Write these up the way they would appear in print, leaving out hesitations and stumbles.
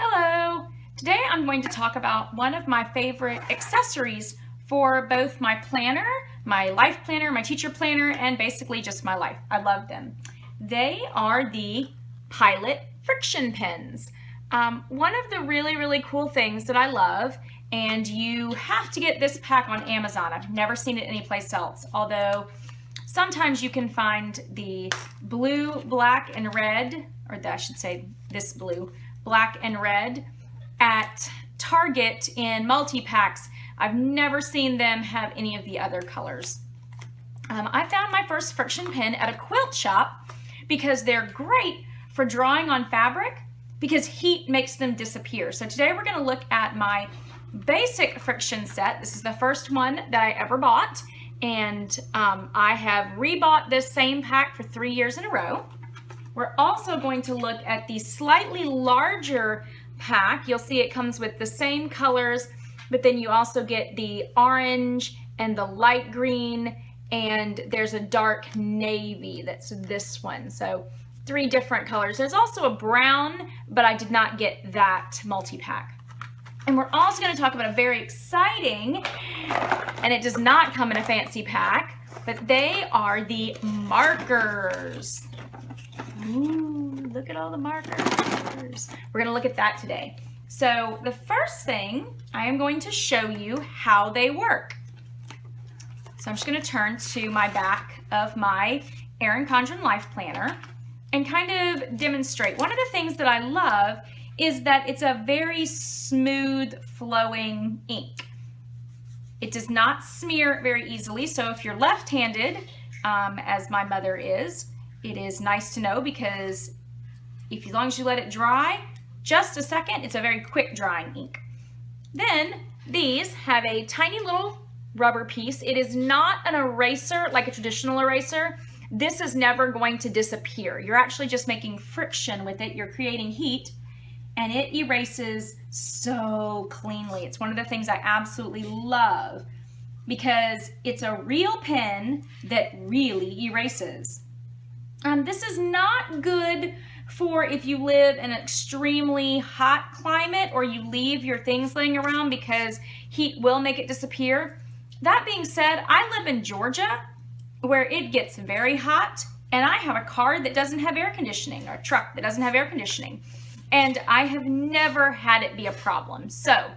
Hello! Today I'm going to talk about one of my favorite accessories for both my planner, my life planner, my teacher planner, and basically just my life. I love them. They are the Pilot Frixion pens. One of the really cool things that I love, and you have to get this pack on Amazon. I've never seen it anyplace else, although sometimes you can find the blue, black, and red, or I should say this blue, black and red at Target in multi-packs. I've never seen them have any of the other colors. I found my first Frixion pen at a quilt shop because they're great for drawing on fabric because heat makes them disappear. So today we're going to look at my basic Frixion set. This is the first one that I ever bought, and I have rebought this same pack for 3 years in a row. We're also going to look at the slightly larger pack. You'll see it comes with the same colors, but then you also get the orange and the light green, and there's a dark navy. That's this one. So 3 different colors. There's also a brown, but I did not get that multi-pack. And we're also going to talk about a very exciting, and it does not come in a fancy pack, but they are the markers. Ooh, look at all the markers. We're going to look at that today. So the first thing, I am going to show you how they work. So I'm just going to turn to my back of my Erin Condren Life Planner and kind of demonstrate. One of the things that I love is that it's a very smooth flowing ink. It does not smear very easily, so if you're left-handed, as my mother is, it is nice to know because as long as you let it dry just a second, it's a very quick drying ink. Then these have a tiny little rubber piece. It is not an eraser like a traditional eraser. This is never going to disappear. You're actually just making friction with it. You're creating heat, and it erases so cleanly. It's one of the things I absolutely love because it's a real pen that really erases. This is not good for if you live in an extremely hot climate or you leave your things laying around because heat will make it disappear. That being said, I live in Georgia where it gets very hot, and I have a car that doesn't have air conditioning, or a truck that doesn't have air conditioning, and I have never had it be a problem. So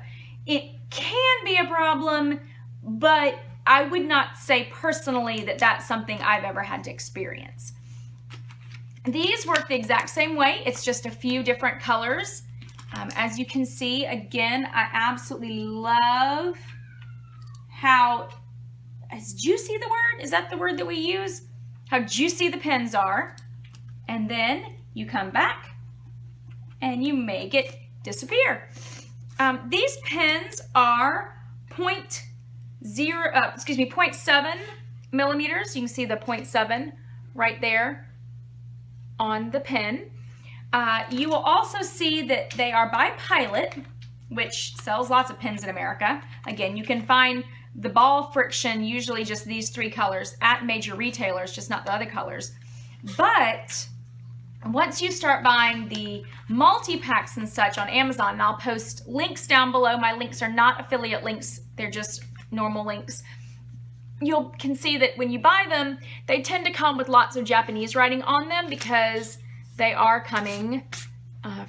it can be a problem, but I would not say personally that that's something I've ever had to experience. These work the exact same way. It's just a few different colors. As you can see, again, I absolutely love how, is juicy the word? Is that the word that we use? How juicy the pens are. And then you come back and you make it disappear. These pens are 0.7 millimeters. You can see the 0.7 right there on the pen. You will also see that they are by Pilot, which sells lots of pens in America. Again, you can find the ball Frixion, usually just these 3 colors, at major retailers, just not the other colors. But once you start buying the multi-packs and such on Amazon, and I'll post links down below. My links are not affiliate links, they're just normal links. You can see that when you buy them, they tend to come with lots of Japanese writing on them because they are coming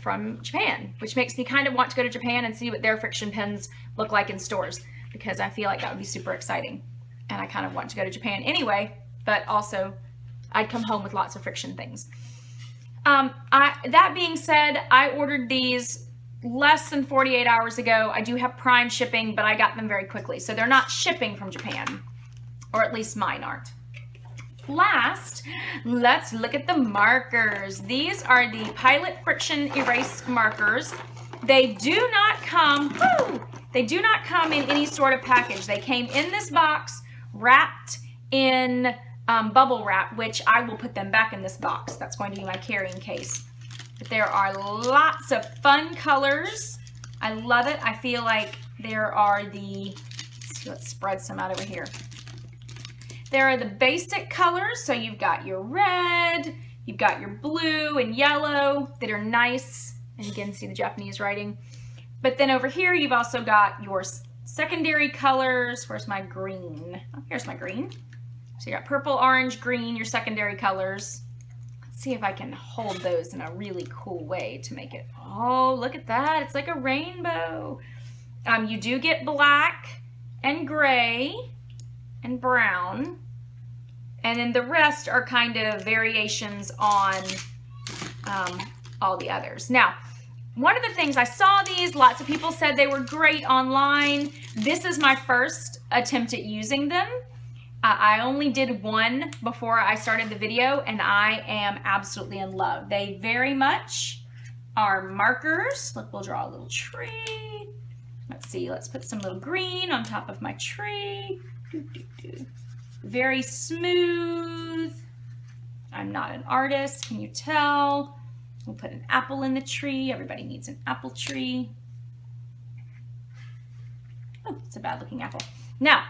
from Japan, which makes me kind of want to go to Japan and see what their Frixion pens look like in stores, because I feel like that would be super exciting. And I kind of want to go to Japan anyway, but also I'd come home with lots of Frixion things. That being said, I ordered these less than 48 hours ago. I do have Prime shipping, but I got them very quickly. So they're not shipping from Japan, or at least mine aren't. Last, let's look at the markers. These are the Pilot Frixion erase markers. They do not come, they do not come in any sort of package. They came in this box wrapped in bubble wrap, which I will put them back in this box. That's going to be my carrying case. But there are lots of fun colors. I love it. I feel like there are let's spread some out over here. There are the basic colors, so you've got your red, you've got your blue and yellow that are nice And again, see the Japanese writing. But then over here, you've also got your secondary colors. Where's my green? Oh, here's my green. So you got purple, orange, green, your secondary colors. Let's see if I can hold those in a really cool way to make it. Oh, look at that. It's like a rainbow. You do get black and gray and brown. And then the rest are kind of variations on all the others. Now, one of the things, I saw these, lots of people said they were great online. This is my first attempt at using them. I only did one before I started the video, and I am absolutely in love. They very much are markers. Look, we'll draw a little tree. Let's see, let's put some little green on top of my tree. Very smooth. I'm not an artist, can you tell? We'll put an apple in the tree. Everybody needs an apple tree. Oh, it's a bad looking apple. Now,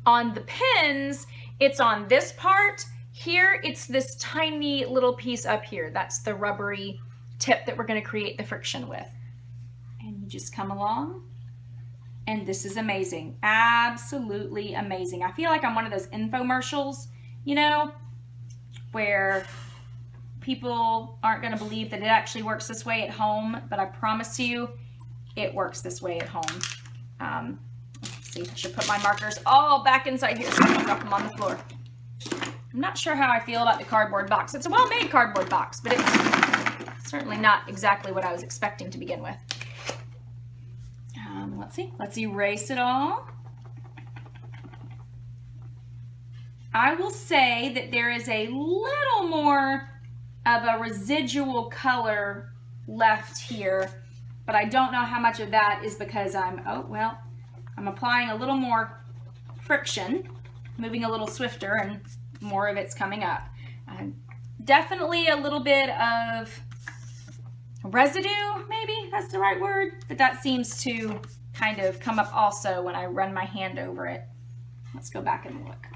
on the pins, it's on this part. Here, it's this tiny little piece up here. That's the rubbery tip that we're going to create the friction with. And you just come along. And this is amazing. Absolutely amazing. I feel like I'm one of those infomercials, you know, where people aren't going to believe that it actually works this way at home, but I promise you it works this way at home. Let's see, I should put my markers all back inside here so I don't drop them on the floor. I'm not sure how I feel about the cardboard box. It's a well-made cardboard box, but it's certainly not exactly what I was expecting to begin with. Let's see, let's erase it all. I will say that there is a little more of a residual color left here, but I don't know how much of that is because I'm applying a little more friction, moving a little swifter, and more of it's coming up. Definitely a little bit of residue, maybe that's the right word, but that seems to kind of come up also when I run my hand over it. Let's go back and look.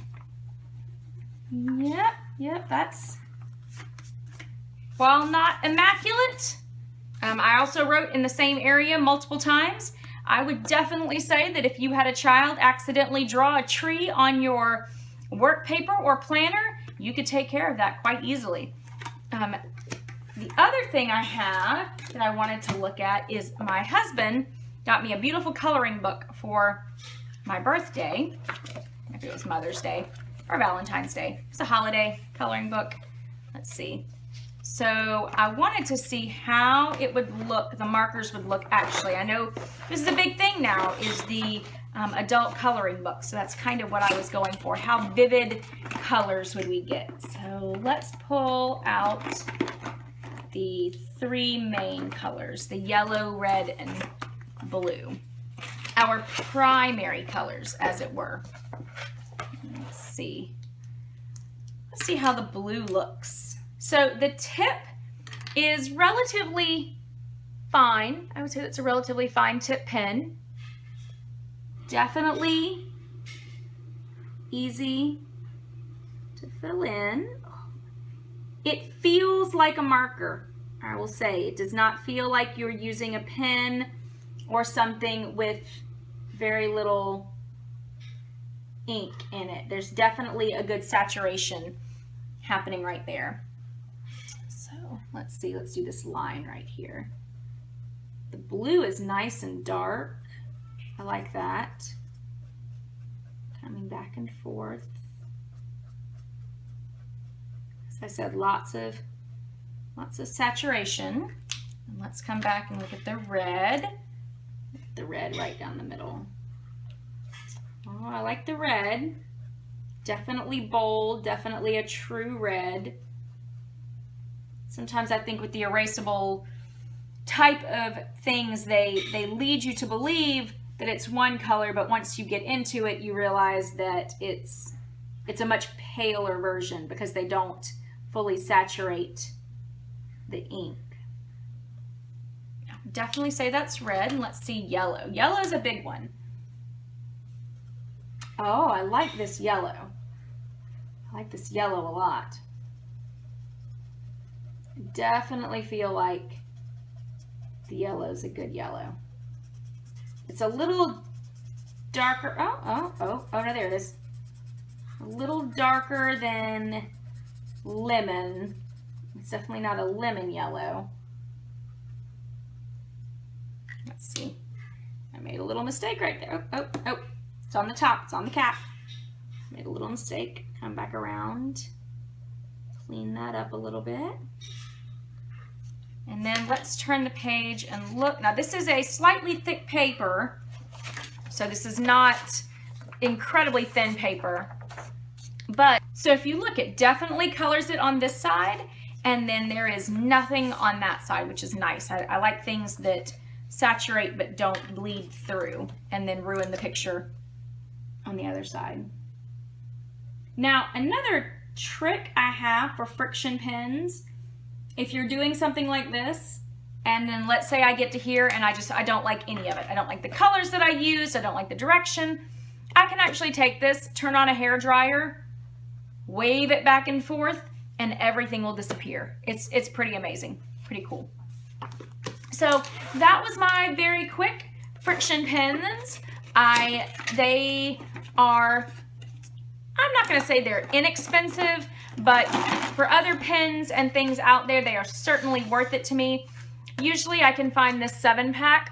Yep, that's, while not immaculate, I also wrote in the same area multiple times. I would definitely say that if you had a child accidentally draw a tree on your work paper or planner, you could take care of that quite easily. The other thing I have that I wanted to look at is my husband got me a beautiful coloring book for my birthday. Maybe it was Mother's Day or Valentine's Day. It's a holiday coloring book. Let's see. So I wanted to see how it would look, the markers would look actually. I know this is a big thing now, is the adult coloring book. So that's kind of what I was going for. How vivid colors would we get? So let's pull out the three main colors, the yellow, red, and blue. Our primary colors, as it were. Let's see. Let's see how the blue looks. So the tip is relatively fine. I would say that's a relatively fine tip pen. Definitely easy to fill in. It feels like a marker, I will say. It does not feel like you're using a pen or something with very little ink in it. There's definitely a good saturation happening right there. So let's see, let's do this line right here. The blue is nice and dark. I like that. Coming back and forth. As I said, lots of saturation. And let's come back and look at the red. The red right down the middle. Oh, I like the red. Definitely bold, definitely a true red. Sometimes I think with the erasable type of things, they lead you to believe that it's one color, but once you get into it, you realize that it's a much paler version because they don't fully saturate the ink. Definitely say that's red, and let's see yellow. Yellow is a big one. Oh, I like this yellow. I like this yellow a lot. Definitely feel like the yellow is a good yellow. It's a little darker. Oh, no, there it is. A little darker than lemon. It's definitely not a lemon yellow. Let's see. I made a little mistake right there. Oh. It's on the top. It's on the cap. Made a little mistake. Come back around. Clean that up a little bit. And then let's turn the page and look. Now this is a slightly thick paper. So this is not incredibly thin paper. But, so if you look, it definitely colors it on this side. And then there is nothing on that side, which is nice. I like things that saturate but don't bleed through and then ruin the picture on the other side. Now, another trick I have for Frixion pens, if you're doing something like this, and then let's say I get to here and I don't like any of it. I don't like the colors that I used. I don't like the direction. I can actually take this, turn on a hair dryer, wave it back and forth, and everything will disappear. It's pretty amazing, pretty cool. So that was my very quick Frixion pens. They are, I'm not gonna say they're inexpensive, but for other pens and things out there, they are certainly worth it to me. Usually I can find this 7-pack,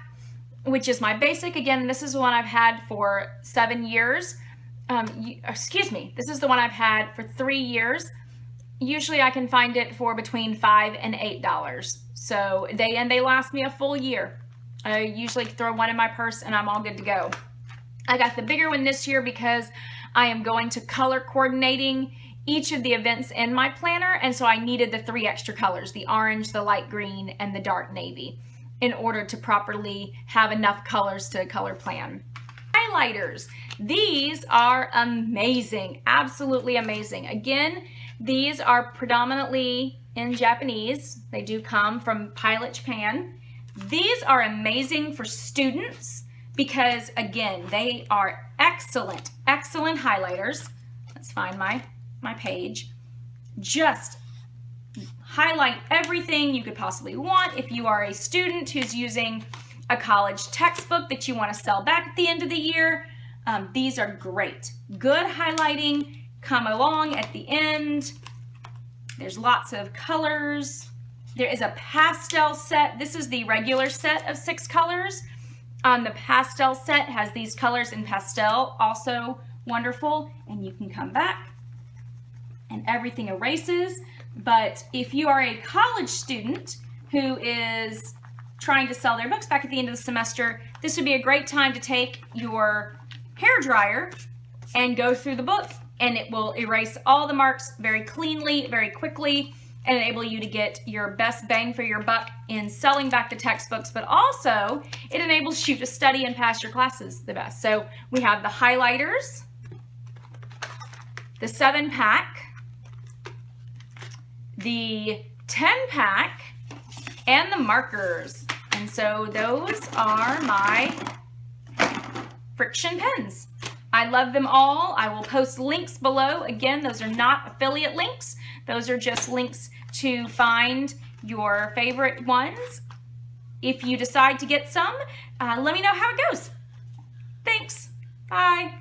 which is my basic. Again, this is the one I've had for 7 years. This is the one I've had for 3 years. Usually I can find it for between $5 and $8. So they last me a full year. I usually throw one in my purse and I'm all good to go. I got the bigger one this year because I am going to color coordinating each of the events in my planner, and so I needed the 3 extra colors, the orange, the light green, and the dark navy, in order to properly have enough colors to color plan. Highlighters. These are amazing, absolutely amazing. Again, these are predominantly in Japanese. They do come from Pilot Japan. These are amazing for students because, again, they are excellent highlighters. Let's find my page. Just highlight everything you could possibly want. If you are a student who's using a college textbook that you want to sell back at the end of the year, these are great. Good highlighting. Come along at the end. There's lots of colors. There is a pastel set. This is the regular set of 6 colors. The pastel set has these colors in pastel, also wonderful. And you can come back and everything erases. But if you are a college student who is trying to sell their books back at the end of the semester, this would be a great time to take your hair dryer and go through the book, and it will erase all the marks very cleanly, very quickly, and enable you to get your best bang for your buck in selling back the textbooks, but also it enables you to study and pass your classes the best. So we have the highlighters, the 7-pack, the 10-pack, and the markers. And so those are my Frixion pens. I love them all. I will post links below. Again, those are not affiliate links. Those are just links to find your favorite ones. If you decide to get some, let me know how it goes. Thanks. Bye.